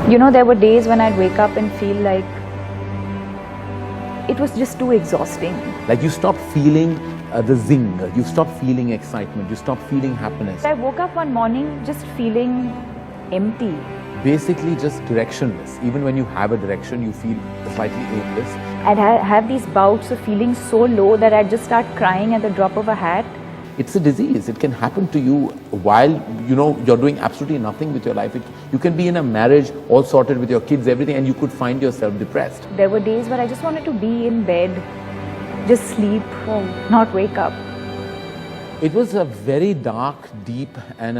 You know, there were days when I'd wake up and feel like it was just too exhausting. Like you stop feeling the zing, you stop feeling excitement, you stop feeling happiness. I woke up one morning just feeling empty. Basically just directionless. Even when you have a direction, you feel slightly aimless. I'd have these bouts of feeling so low that I'd just start crying at the drop of a hat. It's a disease. It can happen to you while you're doing absolutely nothing with your life. You can be in a marriage, all sorted with your kids, everything, and you could find yourself depressed. There were days where I just wanted to be in bed, just sleep, not wake up. It was a very dark, deep, and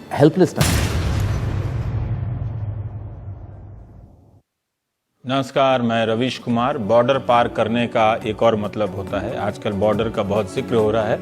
helpless time. नमस्कार, मैं Ravish Kumar. Border पार करने का एक और मतलब होता है। आजकल बॉर्डर का बहुत जिक्र हो रहा है।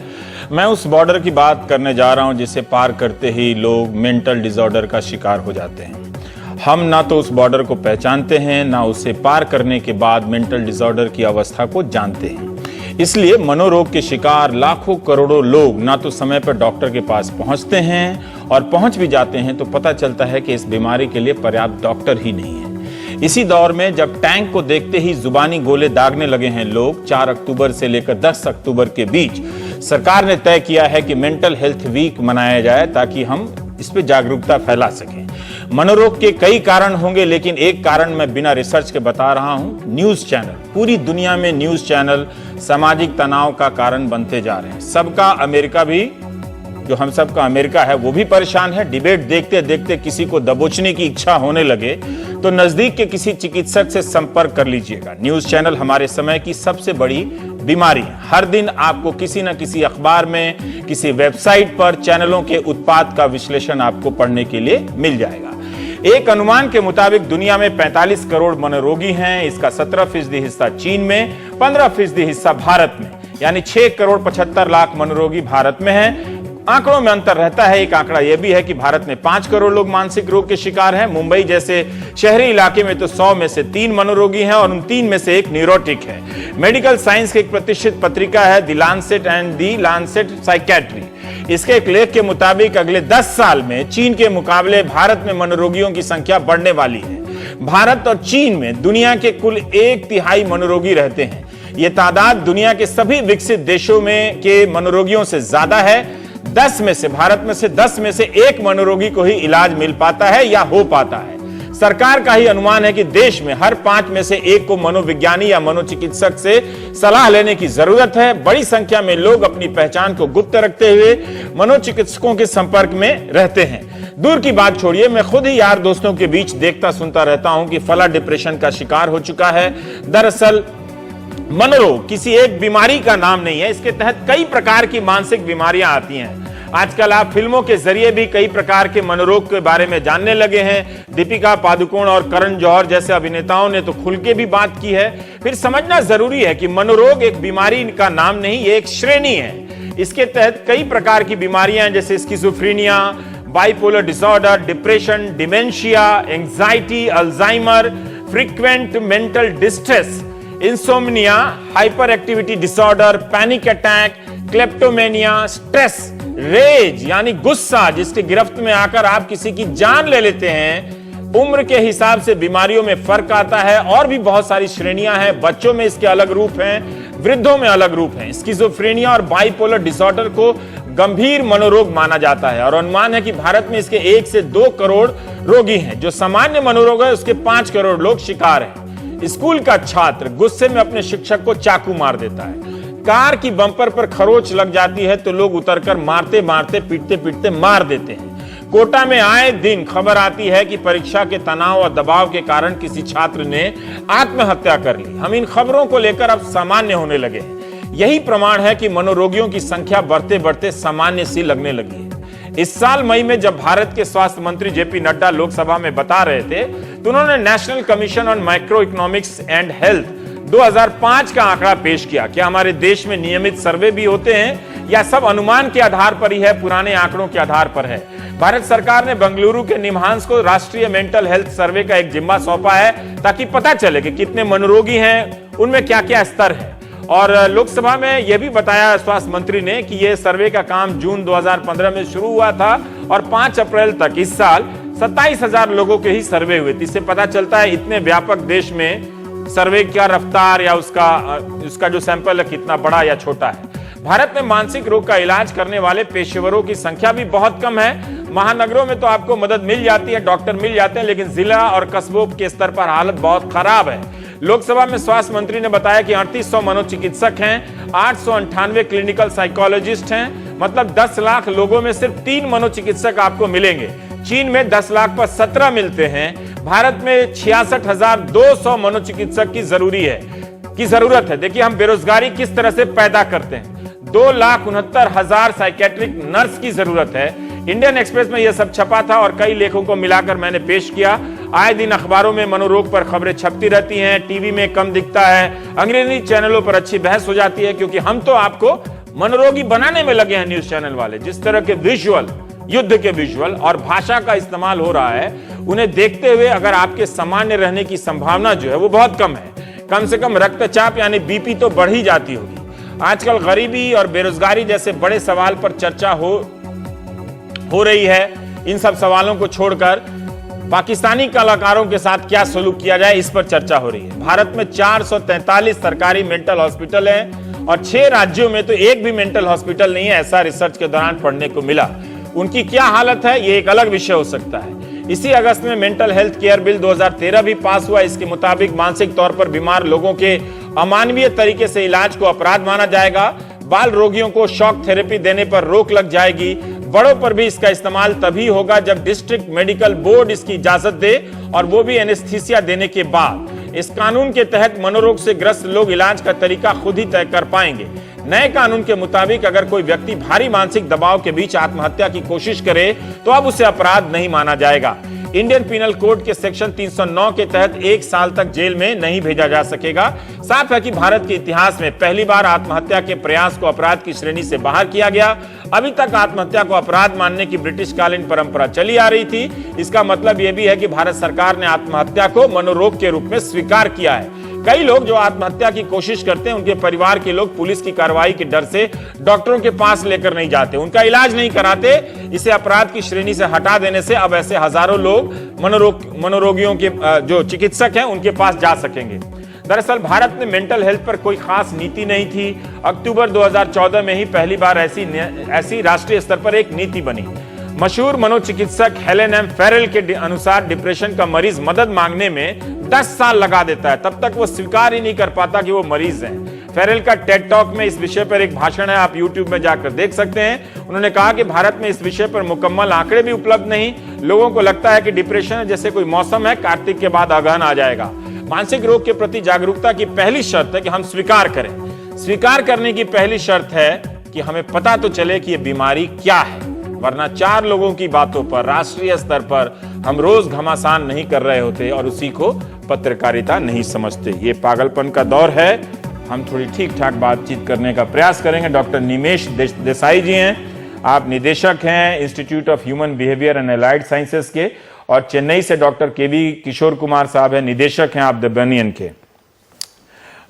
मैं उस बॉर्डर की बात करने जा रहा हूं जिसे पार करते ही लोग मेंटल डिसऑर्डर का शिकार हो जाते हैं। हम ना तो उस बॉर्डर को पहचानते हैं, ना उसे पार करने के बाद मेंटल डिसऑर्डर की अवस्था को जानते हैं। इसलिए मनोरोग के शिकार लाखों करोड़ों लोग ना तो समय पर डॉक्टर के पास पहुंचते हैं, और पहुंच भी जाते हैं तो पता चलता है कि इस बीमारी के लिए पर्याप्त डॉक्टर ही नहीं है। इसी दौर में जब टैंक को देखते ही जुबानी गोले दागने लगे हैं लोग, 4 अक्टूबर से लेकर 10 अक्टूबर के बीच सरकार ने तय किया है कि मेंटल हेल्थ वीक मनाया जाए ताकि हम इस पे जागरूकता फैला सकें। मनोरोग के कई कारण होंगे, लेकिन एक कारण मैं बिना रिसर्च के बता रहा हूं। न्यूज चैनल, पूरी दुनिया में न्यूज चैनल सामाजिक तनाव का कारण बनते जा रहे हैं। सबका अमेरिका भी, जो हम सबका अमेरिका है, वो भी परेशान है। डिबेट देखते देखते किसी को दबोचने की इच्छा होने लगे तो नजदीक के किसी चिकित्सक से संपर्क कर लीजिएगा। न्यूज चैनल हमारे समय की सबसे बड़ी बीमारी है। हर दिन आपको किसी न किसी अखबार में, किसी वेबसाइट पर चैनलों के उत्पाद का विश्लेषण आपको पढ़ने के लिए मिल जाएगा। एक अनुमान के मुताबिक दुनिया में 45 करोड़ मनोरोगी हैं। इसका 17% हिस्सा चीन में, 15% हिस्सा भारत में, यानी 6 करोड़ 75 लाख मनोरोगी भारत में हैं। आंकड़ों में अंतर रहता है। एक आंकड़ा यह भी है कि भारत में 5 करोड़ लोग मानसिक रोग के शिकार हैं। मुंबई जैसे शहरी इलाके में तो 100 में से 3 मनोरोगी हैं, और उन 3 में से 1 न्यूरोटिक है। मेडिकल साइंस की एक प्रतिष्ठित पत्रिका है the Lancet and the Lancet psychiatry. इसके एक लेख के मुताबिक अगले 10 साल में चीन के मुकाबले भारत में मनोरोगियों की संख्या बढ़ने वाली है। भारत और चीन में दुनिया के कुल 1/3 मनोरोगी रहते हैं। यह तादाद दुनिया के सभी विकसित देशों में के मनोरोगियों से ज्यादा है। भारत में से 10 में से 1 मनोरोगी को ही इलाज मिल पाता है या हो पाता है। सरकार का ही अनुमान है कि देश में हर 5 में से 1 को मनोविज्ञानी या मनोचिकित्सक से सलाह लेने की जरूरत है। बड़ी संख्या में लोग अपनी पहचान को गुप्त रखते हुए मनोचिकित्सकों के संपर्क में रहते हैं। दूर की बात छोड़िए, मैं खुद ही यार दोस्तों के बीच देखता सुनता रहता हूं कि फला डिप्रेशन का शिकार हो चुका है। दरअसल मनोरोग किसी एक बीमारी का नाम नहीं है। इसके तहत कई प्रकार की मानसिक बीमारियां आती हैं। आजकल आप फिल्मों के जरिए भी कई प्रकार के मनोरोग के बारे में जानने लगे हैं। दीपिका पादुकोण और करण जौहर जैसे अभिनेताओं ने तो खुल के भी बात की है। फिर समझना जरूरी है कि मनोरोग एक बीमारी का नाम नहीं, ये एक श्रेणी है। इसके तहत कई प्रकार की बीमारियां जैसे schizophrenia, bipolar disorder, depression, dementia, anxiety, Alzheimer, frequent mental distress, insomnia, hyperactivity disorder, panic attack, kleptomania, stress, rage यानी गुस्सा जिसके गिरफ्त में आकर आप किसी की जान ले लेते हैं। उम्र के हिसाब से बीमारियों में फर्क आता है, और भी बहुत सारी श्रेणियां हैं। बच्चों में इसके अलग रूप हैं, वृद्धों में अलग रूप हैं। स्किज़ोफ्रेनिया और बाइपोलर डिसऑर्डर को गंभीर मनोरोग माना जाता है, और अनुमान है कि भारत में इसके 1 से 2 करोड़ रोगी हैं। जो सामान्य मनोरोग है उसके 5 करोड़ लोग शिकार हैं। स्कूल का छात्र गुस्से में अपने शिक्षक को चाकू मार देता है। कार की बम्पर पर खरोच लग जाती है तो लोग उतरकर मारते मारते पीटते पीटते मार देते हैं। कोटा में आए दिन खबर आती है कि परीक्षा के तनाव और दबाव के कारण किसी छात्र ने आत्महत्या कर ली। हम इन खबरों को लेकर अब सामान्य होने लगे हैं। यही प्रमाण है कि मनोरोगियों की संख्या बढ़ते बढ़ते सामान्य सी लगने लगी है। इस साल मई में जब भारत के स्वास्थ्य मंत्री जेपी नड्डा लोकसभा में बता रहे थे तो उन्होंने national commission on micro economics and health 2005 का आंकड़ा पेश किया। क्या हमारे देश में नियमित सर्वे भी होते हैं या सब अनुमान के आधार पर ही है, पुराने आंकड़ों के आधार पर है? भारत सरकार ने बेंगलुरु के निम्हांस को राष्ट्रीय मेंटल हेल्थ सर्वे का एक जिम्मा सौंपा है ताकि पता चले कि कितने मनोरोगी हैं, उनमें क्या क्या स्तर है। और लोकसभा में यह भी बताया स्वास्थ्य मंत्री ने कि यह सर्वे का काम जून 2015 में शुरू हुआ था और 5 अप्रैल तक इस साल 27,000 लोगों के ही सर्वे हुए थे। इससे पता चलता है इतने व्यापक देश में सर्वे का रफ्तार या उसका जो सैंपल है कितना बड़ा या छोटा है। भारत में मानसिक रोग का इलाज करने वाले पेशेवरों की संख्या भी बहुत कम है। महानगरों में तो आपको मदद मिल जाती है, डॉक्टर मिल जाते हैं, लेकिन जिला और कस्बों के स्तर पर हालत बहुत खराब है। लोकसभा में स्वास्थ्य मंत्री ने बताया कि 3800 मनोचिकित्सक हैं, 898 क्लिनिकल साइकोलॉजिस्ट हैं, मतलब 10 लाख लोगों में सिर्फ 3 मनोचिकित्सक आपको मिलेंगे। चीन में 10 लाख पर 17 मिलते हैं। भारत में 66,200 मनोचिकित्सक की जरूरत है। देखिए हम बेरोजगारी किस तरह से पैदा करते हैं। 2,69,000 साइकेट्रिक नर्स की जरूरत है। इंडियन एक्सप्रेस में यह सब छपा था और कई लेखों को मिलाकर मैंने पेश किया। आए दिन अखबारों में मनोरोग पर खबरें छपती रहती हैं, टीवी में कम दिखता है, अंग्रेजी चैनलों पर अच्छी बहस हो जाती है, क्योंकि हम तो आपको मनोरोगी बनाने में लगे हैं। न्यूज चैनल वाले जिस तरह के विजुअल, युद्ध के विजुअल और भाषा का इस्तेमाल हो रहा है, उन्हें देखते हुए अगर आपके सामान्य रहने की संभावना जो है वो बहुत कम है। कम से कम रक्तचाप यानी बीपी तो बढ़ ही जाती होगी। आजकल गरीबी और बेरोजगारी जैसे बड़े सवाल पर चर्चा हो रही है। इन सब सवालों को छोड़कर पाकिस्तानी कलाकारों के साथ क्या सलूक किया जाए, इस पर चर्चा हो रही है। भारत में 443 सरकारी मेंटल हॉस्पिटल हैं और 6 राज्यों में तो एक भी मेंटल हॉस्पिटल नहीं है, ऐसा रिसर्च के दौरान पढ़ने को मिला। उनकी क्या हालत है ये एक अलग विषय हो सकता है। इसी अगस्त में मेंटल हेल्थ केयर बिल 2013 भी पास हुआ। इसके मुताबिक मानसिक तौर पर बीमार लोगों के अमानवीय तरीके से इलाज को अपराध माना जाएगा। बाल रोगियों को शॉक थेरेपी देने पर रोक लग जाएगी। बड़ों पर भी इसका इस्तेमाल तभी होगा जब डिस्ट्रिक्ट मेडिकल बोर्ड इसकी इजाजत दे, और वो भी एनेस्थीसिया देने के बाद। इस कानून के तहत मनोरोग से ग्रस्त लोग इलाज का तरीका खुद ही तय कर पाएंगे। नए कानून के मुताबिक अगर कोई व्यक्ति भारी मानसिक दबाव के बीच आत्महत्या की कोशिश करे तो अब उसे अपराध नहीं माना जाएगा। इंडियन पिनल कोड के सेक्शन 309 के तहत 1 साल तक जेल में नहीं भेजा जा सकेगा। साफ है कि भारत के इतिहास में पहली बार आत्महत्या के प्रयास को अपराध की श्रेणी से बाहर किया गया। अभी तक आत्महत्या को अपराध मानने की ब्रिटिश कालीन परंपरा चली आ रही थी। इसका मतलब यह भी है कि भारत सरकार ने आत्महत्या को मनोरोग के रूप में स्वीकार किया है। कई लोग जो आत्महत्या की कोशिश करते हैं, उनके परिवार के लोग पुलिस की कार्रवाई के डर से डॉक्टरों के पास लेकर नहीं जाते, उनका इलाज नहीं कराते। इसे अपराध की श्रेणी से हटा देने से अब ऐसे हजारों लोग मनोरोगियों के जो चिकित्सक हैं उनके पास जा सकेंगे। दरअसल भारत में मेंटल हेल्थ पर कोई खास नीति नहीं थी। अक्टूबर 2014 में ही पहली बार ऐसी राष्ट्रीय स्तर पर एक नीति बनी। मशहूर मनोचिकित्सक हेलेन एम फेरेल के अनुसार डिप्रेशन का मरीज मदद मांगने में 10 साल लगा देता है, तब तक वो स्वीकार ही नहीं कर पाता कि वो मरीज है। फेरेल का टेड टॉक में इस विषय पर एक भाषण है, आप यूट्यूब में जाकर देख सकते हैं। उन्होंने कहा कि भारत में इस विषय पर मुकम्मल आंकड़े भी उपलब्ध नहीं। लोगों को लगता है कि डिप्रेशन जैसे कोई मौसम है, कार्तिक के बाद अगहन आ जाएगा। मानसिक रोग के प्रति जागरूकता की पहली शर्त है कि हम स्वीकार करें। स्वीकार करने की पहली शर्त है कि हमें पता तो चले कि यह बीमारी क्या है, वरना 4 लोगों की बातों पर राष्ट्रीय स्तर पर हम रोज घमासान नहीं कर रहे होते और उसी को पत्रकारिता नहीं समझते। ये पागलपन का दौर है। हम थोड़ी ठीक ठाक बातचीत करने का प्रयास करेंगे। डॉक्टर निमेश देसाई जी हैं, आप निदेशक हैं institute of human behaviour and allied sciences के, और चेन्नई से डॉक्टर केवी किशोर कुमार साहब हैं, निदेशक हैं आप द बनियन के।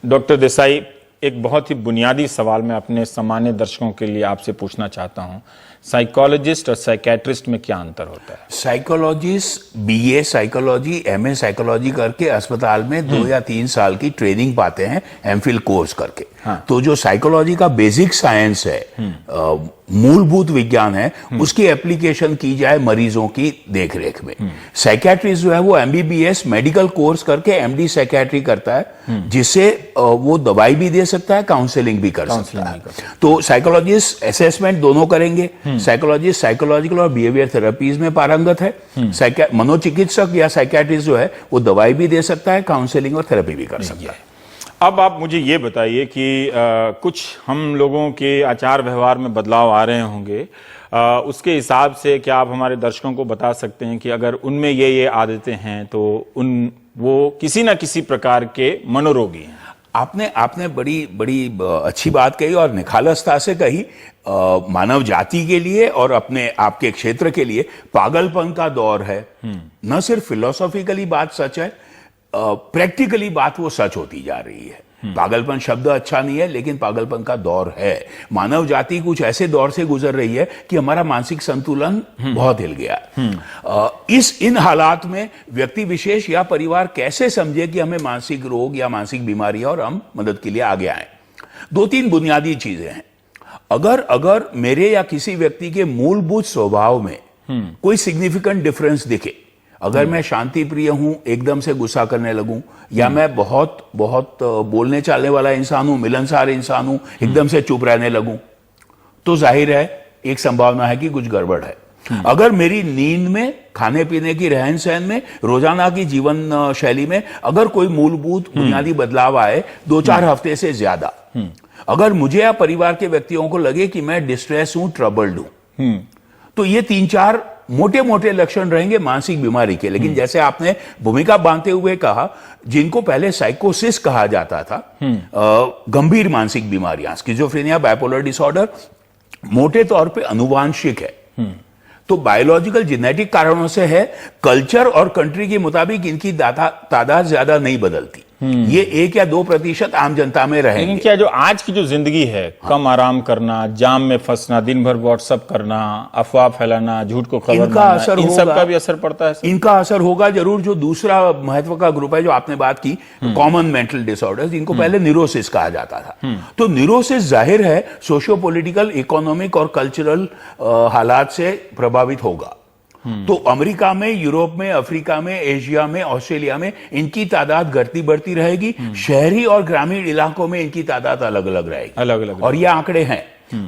डॉक्टर देसाई, एक बहुत ही बुनियादी सवाल मैं अपने सामान्य दर्शकों के लिए आपसे पूछना चाहता हूं, साइकोलॉजिस्ट और साइकेट्रिस्ट में क्या अंतर होता है? Psychologist BA psychology, MA psychology करके अस्पताल में 2 या 3 साल की ट्रेनिंग पाते हैं एमफिल कोर्स करके। हाँ। तो जो साइकोलॉजी का बेसिक साइंस है, मूलभूत विज्ञान है, उसकी एप्लीकेशन की जाए मरीजों की देखरेख में। साइकेट्रिस्ट जो है वो एमबीबीएस मेडिकल कोर्स करके एमडी साइकेट्री करता है, जिससे वो दवाई भी दे सकता है, काउंसलिंग भी कर सकता है। तो साइकोलॉजिस्ट असेसमेंट दोनों करेंगे। साइकोलॉजिस्ट साइकोलॉजिकल और बिहेवियर थेरेपीज में पारंगत है। मनोचिकित्सक या साइकेट्रिस्ट जो है वो दवाई भी दे सकता है, काउंसलिंग और थेरेपी भी कर सकता है। अब आप मुझे ये बताइए कि कुछ हम लोगों के आचार व्यवहार में बदलाव आ रहे होंगे, उसके हिसाब से क्या आप हमारे दर्शकों को बता सकते हैं कि अगर उनमें ये आदतें हैं तो वो किसी ना किसी प्रकार के मनोरोगी हैं? आपने बड़ी अच्छी बात कही और निखालसता से कही। मानव जाति के लिए और अपने आपके क्षेत्र के लिए पागलपन का दौर है। न सिर्फ फिलोसॉफिकली बात सच है, प्रैक्टिकली बात वो सच होती जा रही है। पागलपन शब्द अच्छा नहीं है, लेकिन पागलपन का दौर है। मानव जाति कुछ ऐसे दौर से गुजर रही है कि हमारा मानसिक संतुलन बहुत हिल गया है। इन हालात में व्यक्ति विशेष या परिवार कैसे समझे कि हमें मानसिक रोग या मानसिक बीमारी है और हम मदद के लिए आगे आए। 2-3 बुनियादी चीजें हैं। अगर मेरे या किसी व्यक्ति के मूलभूत स्वभाव में कोई सिग्निफिकेंट डिफरेंस दिखे, अगर मैं शांति प्रिय हूं, एकदम से गुस्सा करने लगूं, या मैं बहुत बहुत बोलने चालने वाला इंसान हूं, मिलनसार इंसान हूं, एकदम से चुप रहने लगूं, तो जाहिर है एक संभावना है कि कुछ गड़बड़ है। अगर मेरी नींद में, खाने पीने की, रहन सहन में, रोजाना की जीवन शैली में अगर कोई मूलभूत बुनियादी बदलाव आए 2-4 हफ्ते से ज्यादा, अगर मुझे या परिवार के व्यक्तियों को लगे कि मैं डिस्ट्रेस हूं, ट्रबल्ड हूं, तो ये 3-4 मोटे मोटे लक्षण रहेंगे मानसिक बीमारी के। लेकिन जैसे आपने भूमिका बांधते हुए कहा, जिनको पहले साइकोसिस कहा जाता था, गंभीर मानसिक बीमारियां, स्किज़ोफ्रेनिया, बाइपोलर डिसऑर्डर, मोटे तौर पे अनुवांशिक है, तो बायोलॉजिकल जेनेटिक कारणों से है। कल्चर और कंट्री के मुताबिक इनकी तादाद ज्यादा नहीं बदलती, ये 1 या 2% आम जनता में रहेंगे। लेकिन क्या जो आज की जो जिंदगी है, कम आराम करना, जाम में फंसना, दिन भर व्हाट्सएप करना, अफवाह फैलाना, झूठ को खबर मानना, इन सब का भी असर पड़ता है? इनका असर होगा जरूर। जो दूसरा महत्व का ग्रुप है जो आपने बात की, कॉमन मेंटल डिसऑर्डर्स, इनको पहले न्यूरोसिस कहा जाता था। तो न्यूरोसिस जाहिर है सोशियो पॉलिटिकल, इकोनॉमिक और कल्चरल हालात से प्रभावित होगा। तो अमेरिका में, यूरोप में, अफ्रीका में, एशिया में, ऑस्ट्रेलिया में इनकी तादाद घटती बढ़ती रहेगी। शहरी और ग्रामीण इलाकों में इनकी तादाद अलग अलग रहेगी, अलग अलग। और ये आंकड़े हैं।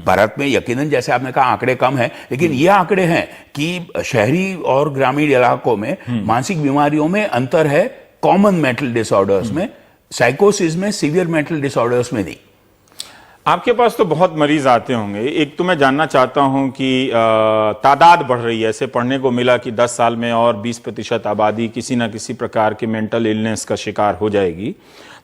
भारत में यकीनन, जैसे आपने कहा, आंकड़े कम हैं, लेकिन ये आंकड़े हैं कि शहरी और ग्रामीण इलाकों में मानसिक बीमारियों में अंतर है, कॉमन मेंटल डिसऑर्डर्स में, साइकोसिस में, सीवियर मेंटल डिसऑर्डर्स में नहीं। आपके पास तो बहुत मरीज आते होंगे। एक तो मैं जानना चाहता हूं कि तादाद बढ़ रही है, ऐसे पढ़ने को मिला कि 10 साल में और 20% आबादी किसी ना किसी प्रकार के मेंटल इलनेस का शिकार हो जाएगी।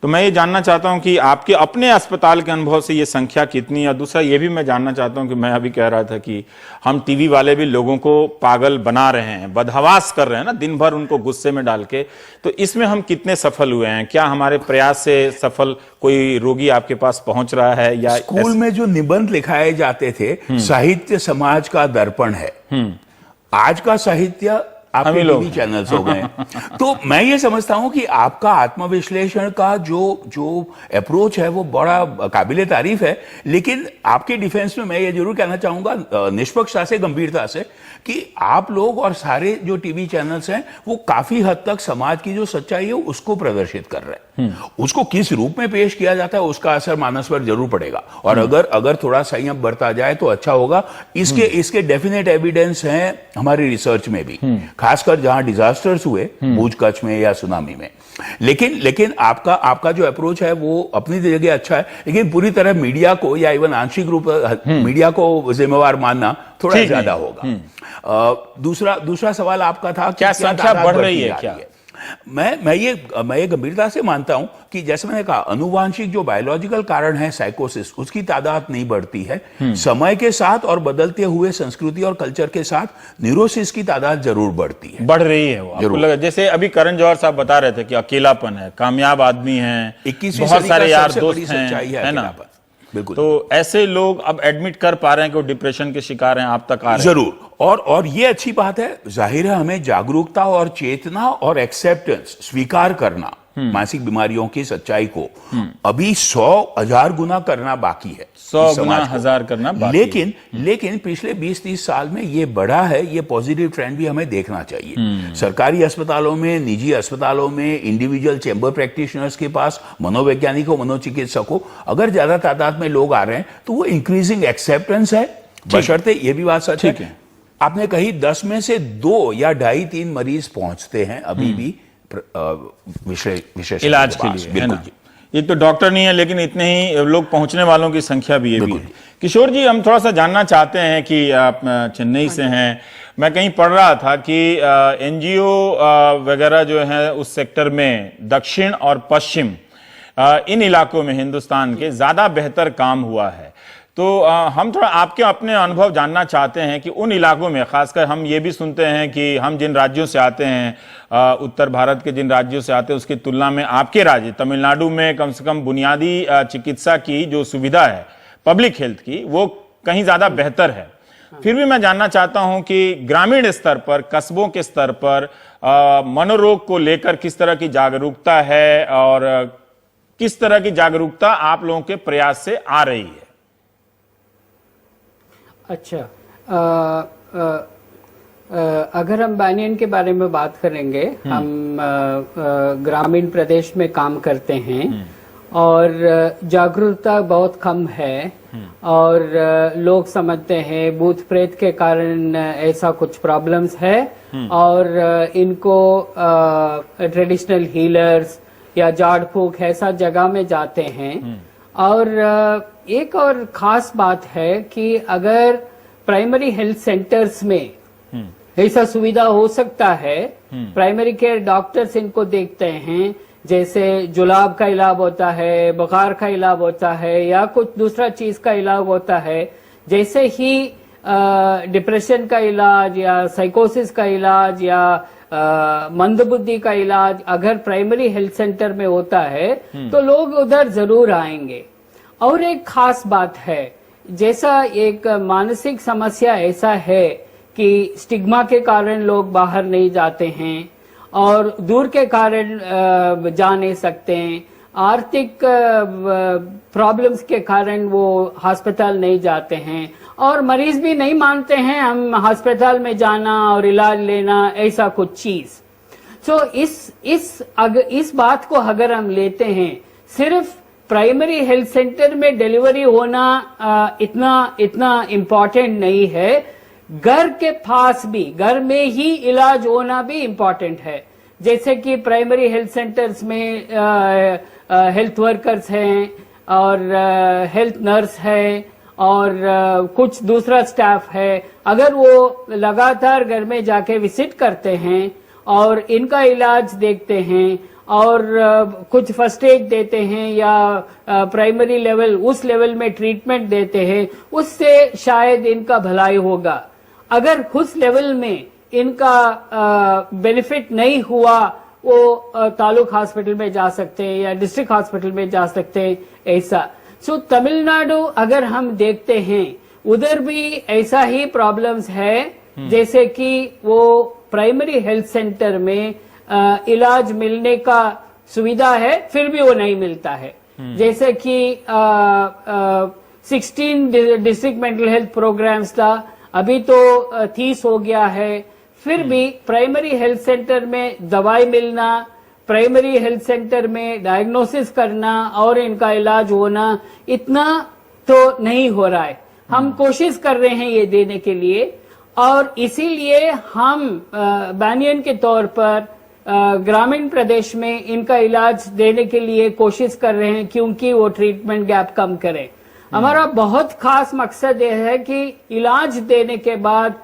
तो मैं ये जानना चाहता हूं कि आपके अपने अस्पताल के अनुभव से ये संख्या कितनी है। दूसरा ये भी मैं जानना चाहता हूं कि मैं अभी कह रहा था कि हम टीवी वाले भी लोगों को पागल बना रहे हैं, बदहवास कर रहे हैं ना, दिन भर उनको गुस्से में डाल के। तो इसमें हम कितने सफल हुए हैं? क्या हमारे प्रयास से सफल कोई रोगी आपके पास पहुंच रहा है? या स्कूल में जो निबंध लिखाए जाते थे, साहित्य समाज का दर्पण है, आज का साहित्य आपके टीवी चैनल्स हो गए। तो मैं ये समझता हूं कि आपका आत्मविश्लेषण का जो अप्रोच है वो बड़ा काबिले तारीफ है। लेकिन आपके डिफेंस में मैं ये जरूर कहना चाहूंगा, निष्पक्षता से, गंभीरता से, कि आप लोग और सारे जो टीवी चैनल्स हैं वो काफी हद तक समाज की जो सच्चाई है उसको प्रदर्शित कर रहे हैं। उसको किस रूप में पेश किया जाता है उसका असर मानस पर जरूर पड़ेगा, और अगर थोड़ा संयम बरता जाए तो अच्छा होगा। इसके डेफिनेट एविडेंस हैं हमारी रिसर्च में भी, खासकर जहां डिजास्टर्स हुए, भूज, कच्छ में या सुनामी में। लेकिन आपका जो अप्रोच है वो अपनी जगह अच्छा है, लेकिन पूरी तरह मीडिया को या इवन आंशिक रूप मीडिया को जिम्मेवार मानना थोड़ा ज्यादा होगा। दूसरा सवाल आपका था, क्या संख्या बढ़ रही है? क्या मैं ये गंभीरता से मानता हूं कि जैसे मैंने कहा, अनुवांशिक जो बायोलॉजिकल कारण है साइकोसिस, उसकी तादाद नहीं बढ़ती है। समय के साथ और बदलते हुए संस्कृति और कल्चर के साथ न्यूरोसिस की तादाद जरूर बढ़ती है, बढ़ रही है। वो आपको लगा, जैसे अभी करण जौहर साहब बता रहे थे कि अकेलापन है, कामयाब आदमी है, 21वीं बहुत सदी सारे का यार सबसे दोस्त बड़ी सच्चाई है है ना? अकेलापन। बिल्कुल। तो ऐसे लोग अब एडमिट कर पा रहे हैं कि वो डिप्रेशन के शिकार हैं, आप तक आ रहे हैं? जरूर। और ये अच्छी बात है। जाहिर है हमें जागरूकता और चेतना और एक्सेप्टेंस, स्वीकार करना मानसिक बीमारियों की सच्चाई को अभी 100,000 गुना करना बाकी है, 100 गुना 1000 करना बाकी है। लेकिन पिछले 20-30 साल में ये बढ़ा है। ये पॉजिटिव ट्रेंड भी हमें देखना चाहिए। सरकारी अस्पतालों में, निजी अस्पतालों में, इंडिविजुअल चैम्बर प्रैक्टिशनर्स के पास, मनोवैज्ञानिकों, मनोचिकित्सकों, अगर ज्यादा तादाद में लोग आ रहे हैं तो वो इंक्रीजिंग एक्सेप्टेंस है, बशर्ते ये भी बात सच है। आपने कही 10 में से 2 या 2.5-3 मरीज पहुंचते हैं अभी भी विशेष इलाज के लिए, है ना? ये तो डॉक्टर नहीं है, लेकिन इतने ही लोग पहुंचने वालों की संख्या भी ये भी है। किशोर जी, हम थोड़ा सा जानना चाहते हैं कि आप चेन्नई से हैं। मैं कहीं पढ़ रहा था कि एनजीओ वगैरह जो है उस सेक्टर में दक्षिण और पश्चिम इन इलाकों में हिंदुस्तान के ज्यादा बेहतर काम हुआ है। तो हम थोड़ा आपके अपने अनुभव जानना चाहते हैं कि उन इलाकों में, खासकर हम ये भी सुनते हैं कि हम जिन राज्यों से आते हैं, उत्तर भारत के जिन राज्यों से आते हैं उसकी तुलना में आपके राज्य तमिलनाडु में कम से कम बुनियादी चिकित्सा की जो सुविधा है पब्लिक हेल्थ की, वो कहीं ज्यादा बेहतर है। फिर भी मैं जानना चाहता हूं कि ग्रामीण स्तर पर, कस्बों के स्तर पर मनोरोग को लेकर किस तरह की जागरूकता है और किस तरह की जागरूकता आप लोगों के प्रयास से आ रही है? अच्छा, अगर हम बानियन के बारे में बात करेंगे, हम ग्रामीण प्रदेश में काम करते हैं और जागरूकता बहुत कम है और लोग समझते हैं भूत प्रेत के कारण ऐसा कुछ प्रॉब्लम्स है और इनको ट्रेडिशनल हीलर्स या झाड़ फूक ऐसा जगह में जाते हैं। और एक और खास बात है कि अगर प्राइमरी हेल्थ सेंटर्स में ऐसा सुविधा हो सकता है, प्राइमरी केयर डॉक्टर्स इनको देखते हैं, जैसे जुलाब का इलाज होता है, बुखार का इलाज होता है या कुछ दूसरा चीज का इलाज होता है, जैसे ही डिप्रेशन का इलाज या साइकोसिस का इलाज या मंदबुद्धि का इलाज अगर प्राइमरी हेल्थ सेंटर में होता है तो लोग उधर जरूर आएंगे। और एक खास बात है, जैसा एक मानसिक समस्या ऐसा है कि स्टिग्मा के कारण लोग बाहर नहीं जाते हैं और दूर के कारण जा नहीं सकते हैं, आर्थिक प्रॉब्लम्स के कारण वो अस्पताल नहीं जाते हैं और मरीज भी नहीं मानते हैं हम अस्पताल में जाना और इलाज लेना ऐसा कुछ चीज। सो इस बात को अगर हम लेते हैं, सिर्फ प्राइमरी हेल्थ सेंटर में डिलीवरी होना इतना इम्पोर्टेंट नहीं है, घर के पास भी, घर में ही इलाज होना भी इम्पोर्टेंट है। जैसे कि प्राइमरी हेल्थ सेंटर्स में हेल्थ वर्कर्स हैं और हेल्थ नर्स है और कुछ दूसरा स्टाफ है, अगर वो लगातार घर में जाके विजिट करते हैं और इनका इलाज देखते हैं और कुछ फर्स्ट एड देते हैं या प्राइमरी लेवल उस लेवल में ट्रीटमेंट देते हैं, उससे शायद इनका भलाई होगा। अगर उस लेवल में इनका बेनिफिट नहीं हुआ, वो तालुक हॉस्पिटल में जा सकते हैं या डिस्ट्रिक्ट हॉस्पिटल में जा सकते हैं, ऐसा। सो तमिलनाडु अगर हम देखते हैं, उधर भी ऐसा ही प्रॉब्लम्स है, जैसे कि वो प्राइमरी हेल्थ सेंटर में इलाज मिलने का सुविधा है, फिर भी वो नहीं मिलता है। जैसे कि 16 डिस्ट्रिक्ट मेंटल हेल्थ प्रोग्राम्स था, अभी तो 30 हो गया है, फिर भी प्राइमरी हेल्थ सेंटर में दवाई मिलना, प्राइमरी हेल्थ सेंटर में डायग्नोसिस करना और इनका इलाज होना इतना तो नहीं हो रहा है। हम कोशिश कर रहे हैं ये देने के लिए और इसीलिए हम बानियन के तौर पर ग्रामीण प्रदेश में इनका इलाज देने के लिए कोशिश कर रहे हैं, क्योंकि वो ट्रीटमेंट गैप कम करे। हमारा बहुत खास मकसद यह है कि इलाज देने के बाद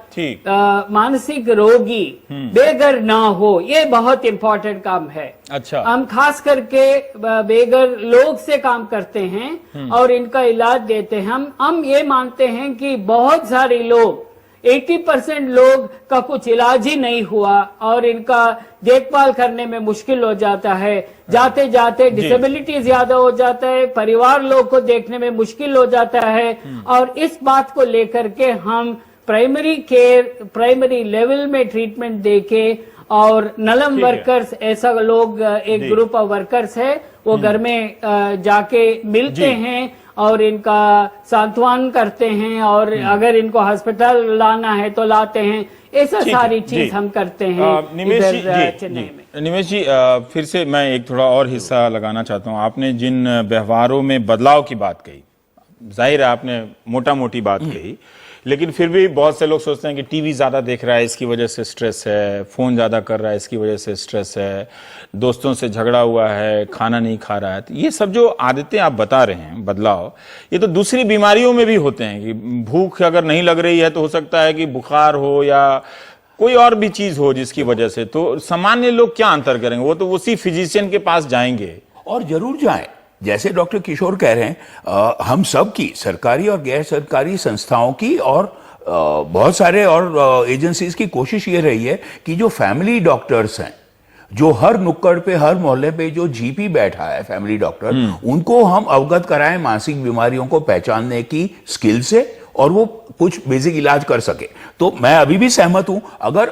मानसिक रोगी बेघर ना हो, ये बहुत इम्पोर्टेंट काम है। अच्छा, हम खास करके बेघर लोग से काम करते हैं और इनका इलाज देते हैं। हम ये मानते हैं कि बहुत सारे लोग 80% लोग का कुछ इलाज ही नहीं हुआ और इनका देखभाल करने में मुश्किल हो जाता है, जाते जाते डिसेबिलिटी ज्यादा हो जाता है, परिवार लोग को देखने में मुश्किल हो जाता है। और इस बात को लेकर के हम प्राइमरी केयर, प्राइमरी लेवल में ट्रीटमेंट देके और नलम वर्कर्स, ऐसा लोग एक ग्रुप ऑफ वर्कर्स है, वो घर में जाके मिलते हैं और इनका सांत्वन करते हैं और अगर इनको अस्पताल लाना है तो लाते हैं। ऐसा सारी चीज हम करते हैं चेन्नई में। निमेश जी, फिर से मैं एक थोड़ा और हिस्सा लगाना चाहता हूं। आपने जिन व्यवहारों में बदलाव की बात कही, जाहिर है आपने मोटा मोटी बात कही, लेकिन फिर भी बहुत से लोग सोचते हैं कि टीवी ज्यादा देख रहा है इसकी वजह से स्ट्रेस है, फोन ज्यादा कर रहा है इसकी वजह से स्ट्रेस है, दोस्तों से झगड़ा हुआ है, खाना नहीं खा रहा है। तो ये सब जो आदतें आप बता रहे हैं बदलाव, ये तो दूसरी बीमारियों में भी होते हैं कि भूख अगर नहीं लग रही है तो हो सकता है कि बुखार हो या कोई और भी चीज हो जिसकी वजह से। तो सामान्य लोग क्या अंतर करेंगे? वो तो उसी फिजिशियन के पास जाएंगे। और जरूर जाएं, जैसे डॉक्टर किशोर कह रहे हैं, हम सब की, सरकारी और गैर सरकारी संस्थाओं की और बहुत सारे और एजेंसीज की कोशिश ये रही है कि जो फैमिली डॉक्टर्स हैं, जो हर नुक्कड़ पे, हर मोहल्ले पे जो जीपी बैठा है फैमिली डॉक्टर, उनको हम अवगत कराएं मानसिक बीमारियों को पहचानने की स्किल से, और वो कुछ बेसिक इलाज कर सके। तो मैं अभी भी सहमत हूं,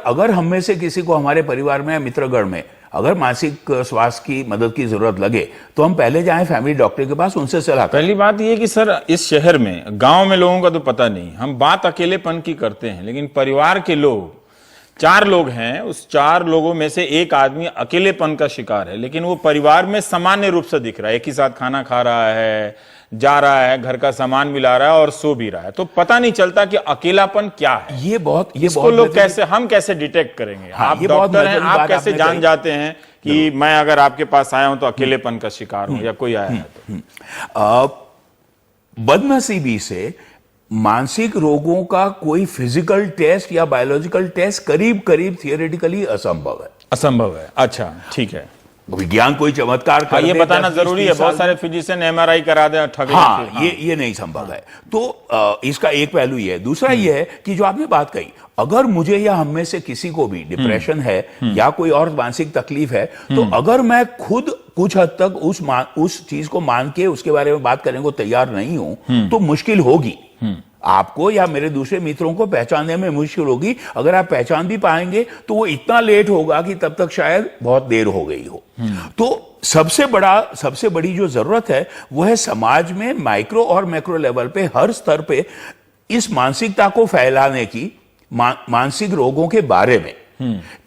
अगर हम में से किसी को हमारे परिवार में या मित्रगण में अगर मानसिक स्वास्थ्य की मदद की जरूरत लगे तो हम पहले जाएं फैमिली डॉक्टर के पास, उनसे सलाह करें। पहली बात ये कि सर, इस शहर में, गांव में लोगों का तो पता नहीं, हम बात अकेलेपन की करते हैं, लेकिन परिवार के लोग 4 लोग हैं, उस 4 लोगों में से एक आदमी अकेलेपन का शिकार है, लेकिन वो परिवार में सामान्य रूप से दिख रहा है, एक ही साथ खाना खा रहा है, जा रहा है, घर का सामान भी ला रहा है और सो भी रहा है, तो पता नहीं चलता कि अकेलापन क्या है। ये बहुत लोग कैसे, हम कैसे डिटेक्ट करेंगे? हाँ, आप डॉक्टर हैं, आप कैसे जान जाते हैं कि मैं अगर आपके पास आया हूं तो अकेलेपन का शिकार हूं, या कोई आया है तो? बदनसीबी से मानसिक रोगों का कोई फिजिकल टेस्ट या बायोलॉजिकल टेस्ट करीब करीब थियोरेटिकली असंभव है। असंभव है, अच्छा ठीक है। विज्ञान कोई चमत्कार कर ये बताना जरूरी है, बहुत सारे फिजिशियन एमआरआई करा दें, ठग लें। हाँ, ये नहीं संभव है। तो इसका एक पहलू ये है। दूसरा ये है कि जो आपने बात कही, अगर मुझे या हम में से किसी को भी डिप्रेशन है या कोई और मानसिक तकलीफ है, तो अगर मैं खुद कुछ हद तक उस चीज को मान के उसके बारे में बात करने को तैयार नहीं हूं, तो मुश्किल होगी आपको या मेरे दूसरे मित्रों को पहचानने में मुश्किल होगी। अगर आप पहचान भी पाएंगे तो वो इतना लेट होगा कि तब तक शायद बहुत देर हो गई हो। तो सबसे बड़ी जो जरूरत है वो है समाज में माइक्रो और मैक्रो लेवल पे, हर स्तर पे इस मानसिकता को फैलाने की, मानसिक रोगों के बारे में,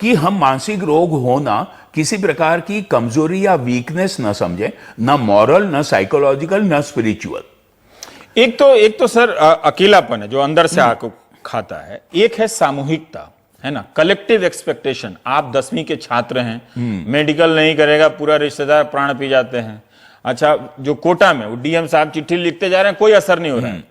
कि हम मानसिक रोग होना किसी प्रकार की कमजोरी या वीकनेस न समझें, न मॉरल, न साइकोलॉजिकल, न स्पिरिचुअल। एक तो सर अकेलापन है जो अंदर से आको खाता है, एक है सामूहिकता, है ना, कलेक्टिव एक्सपेक्टेशन। आप 10वीं के छात्र हैं, मेडिकल नहीं करेगा, पूरा रिश्तेदार प्राण पी जाते हैं। अच्छा, जो कोटा में वो डीएम साहब चिट्ठी लिखते जा रहे हैं, कोई असर नहीं हो रहा है।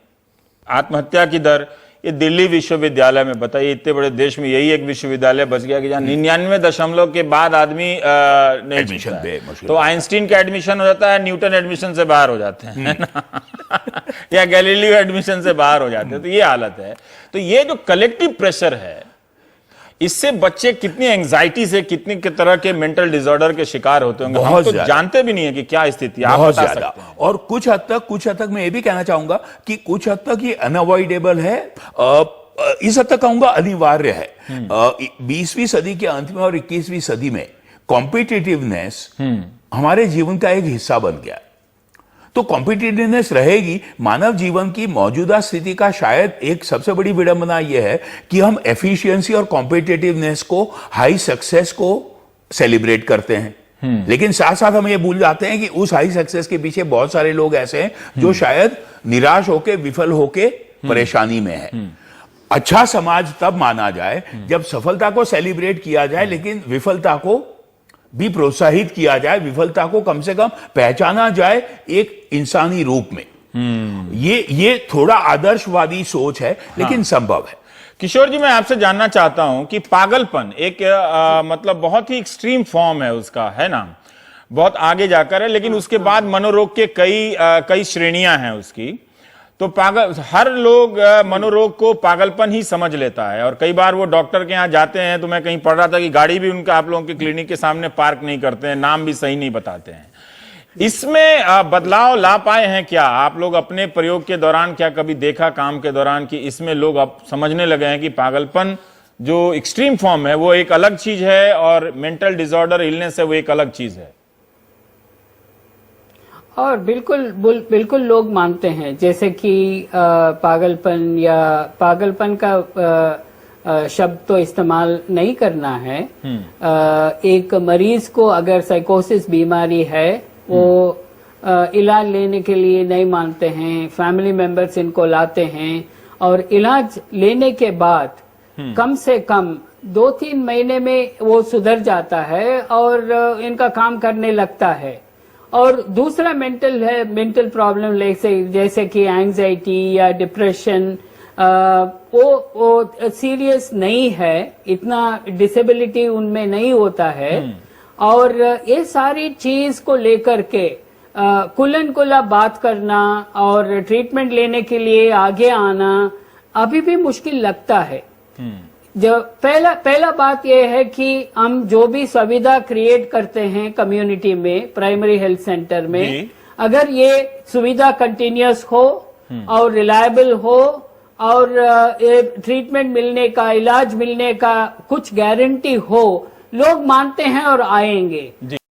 आत्महत्या की दर, ये दिल्ली विश्वविद्यालय में, बताइए, इतने बड़े देश में यही एक विश्वविद्यालय बच गया कि जहां 99 के बाद आदमी नहीं एडमिशन पे, तो आइंस्टीन का एडमिशन हो जाता है, न्यूटन एडमिशन से बाहर हो जाते हैं, है ना? या गैलीलियो एडमिशन से बाहर हो जाते हैं। तो ये हालत है। तो ये जो कलेक्टिव प्रेशर है, इससे बच्चे कितनी एंजाइटी से, कितनी तरह के मेंटल डिसऑर्डर के शिकार होते होंगे, हम तो जानते भी नहीं है कि क्या स्थिति है। आप बता सकते हैं। और कुछ हद तक मैं ये भी कहना चाहूंगा कि कुछ हद तक ये अनअवॉइडेबल है, इस हद तक कहूंगा अनिवार्य है। 20वीं सदी के अंत में और 21वीं सदी में कॉम्पिटिटिवनेस हमारे जीवन का एक हिस्सा बन गया। तो कॉम्पिटिटिवनेस रहेगी। मानव जीवन की मौजूदा स्थिति का शायद एक सबसे बड़ी विडंबना यह है कि हम एफिशिएंसी और कॉम्पिटिटिवनेस को, हाई सक्सेस को सेलिब्रेट करते हैं, लेकिन साथ साथ हम ये भूल जाते हैं कि उस हाई सक्सेस के पीछे बहुत सारे लोग ऐसे हैं जो शायद निराश होके, विफल होके परेशानी में है। अच्छा समाज तब माना जाए जब सफलता को सेलिब्रेट किया जाए, लेकिन विफलता को भी प्रोत्साहित किया जाए, विफलता को कम से कम पहचाना जाए एक इंसानी रूप में। ये थोड़ा आदर्शवादी सोच है, लेकिन संभव है। किशोर जी, मैं आपसे जानना चाहता हूं कि पागलपन एक मतलब बहुत ही एक्सट्रीम फॉर्म है उसका, है ना, बहुत आगे जाकर है, लेकिन उसके बाद मनोरोग के कई श्रेणियां हैं उसकी। तो हर लोग मनोरोग को पागलपन ही समझ लेता है, और कई बार वो डॉक्टर के यहाँ जाते हैं, तो मैं कहीं पढ़ रहा था कि गाड़ी भी उनका आप लोगों के क्लिनिक के सामने पार्क नहीं करते हैं, नाम भी सही नहीं बताते हैं। इसमें बदलाव ला पाए हैं क्या आप लोग अपने प्रयोग के दौरान? क्या कभी देखा काम के दौरान कि इसमें लोग अब समझने लगे हैं कि पागलपन जो एक्सट्रीम फॉर्म है वो एक अलग चीज है, और मेंटल डिसऑर्डर, इलनेस है, वो एक अलग चीज है? और बिल्कुल लोग मानते हैं, जैसे कि पागलपन या पागलपन का शब्द तो इस्तेमाल नहीं करना है। एक मरीज को अगर साइकोसिस बीमारी है, वो इलाज लेने के लिए नहीं मानते हैं, फैमिली मेंबर्स इनको लाते हैं, और इलाज लेने के बाद कम से कम 2-3 महीने में वो सुधर जाता है और इनका काम करने लगता है। और दूसरा मेंटल प्रॉब्लम जैसे कि एंजाइटी या डिप्रेशन, वो सीरियस नहीं है, इतना डिसेबिलिटी उनमें नहीं होता है। और ये सारी चीज को लेकर के कुलन कुला बात करना और ट्रीटमेंट लेने के लिए आगे आना अभी भी मुश्किल लगता है। जो पहला बात यह है कि हम जो भी सुविधा क्रिएट करते हैं कम्युनिटी में, प्राइमरी हेल्थ सेंटर में, अगर ये सुविधा कंटिन्यूअस हो और रिलायबल हो और ट्रीटमेंट मिलने का, इलाज मिलने का कुछ गारंटी हो, लोग मानते हैं और आएंगे।